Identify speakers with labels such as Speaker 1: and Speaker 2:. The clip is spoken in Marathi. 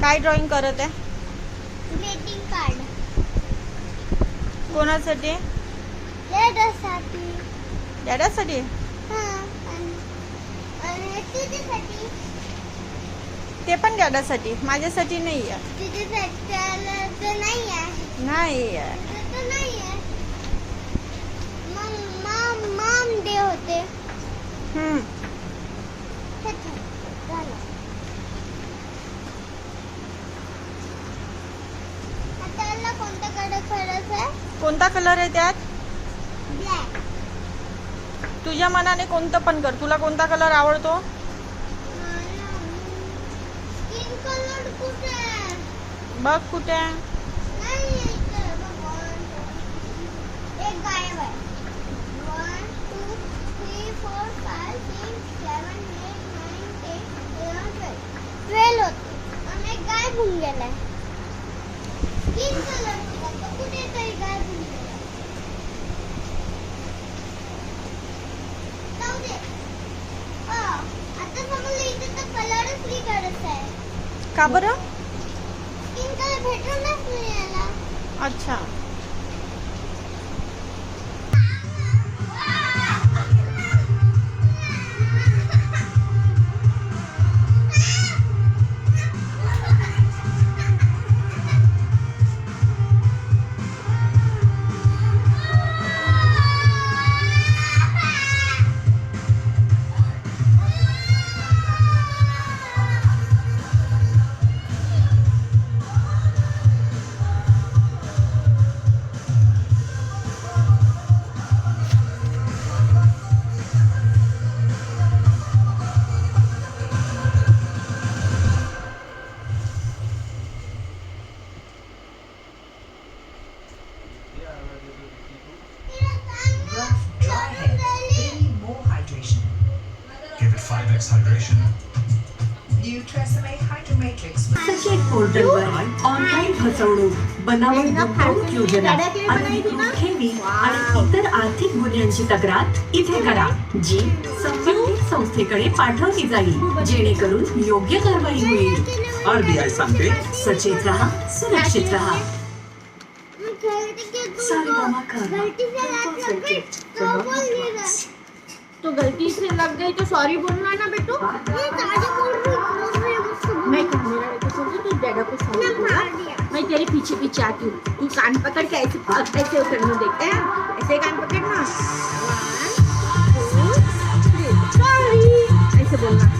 Speaker 1: काय ड्रॉइंग करत आहे?
Speaker 2: Greeting card.
Speaker 1: कोणासाठी?
Speaker 2: डॅडासाठी.
Speaker 1: डॅडासाठी?
Speaker 2: हां. आणि तुझ्यासाठी.
Speaker 1: ते पण डॅडासाठी, माझ्यासाठी नाही आहे.
Speaker 2: तुझ्यासाठी तर नाही आहे.
Speaker 1: नाही आहे.
Speaker 2: तर नाही आहे. मग मॉम डे होते. झालं. त्याला कोणता कलर खरंच आहे?
Speaker 1: कोणता कलर आहे त्यात?
Speaker 2: ब्लॅक.
Speaker 1: तुझ्या मनाने कोणतं पण कर. तुला कोणता कलर आवडतो?
Speaker 2: स्किन कलर कुठे आहे?
Speaker 1: बघ कुठे आहे.
Speaker 2: नाही इथे बघ. एक गायब आहे. 1 2 3 4 5 6 7 8 9 10 11 12 होते. आणि एक गायब होऊन गेलाय. स्किन कलर होता तो कुठेतरी गायब होऊन गेला. जाऊ दे. आता समजलं इथे तर कलरच फ्री करत आहे.
Speaker 1: का बरं?
Speaker 2: स्किन कलर भेटूनच नाही याला.
Speaker 1: अच्छा.
Speaker 3: Give it 5x hydration.
Speaker 4: New Tresemme Hydromatrix.
Speaker 5: सचेत पोर्टलवर ऑनलाईन फसवणूक, बनावट गुंतवणूक योजना, अनधिकृत ठेवी आणि इतर आर्थिक गुन्ह्यांची तक्रार इथे करा, जी संबंधित संस्थेकडे पाठवली जाईल, जेणेकरून योग्य कारवाई होईल.
Speaker 3: RBI सांगते
Speaker 5: सचेत रहा, सुरक्षित रहा.
Speaker 1: तो गलती से लग गई तो सॉरी बोलना है ना बेटू. मैं मेरा बेटा समझो तू डैडा को सॉरी बोला. मैं तेरे पीछे पीछे आती हूँ. तू कान पकड़ के ऐसे करने देखते हैं. ऐसे कान पकड़ना. 1 2 3 सॉरी ऐसे बोलना.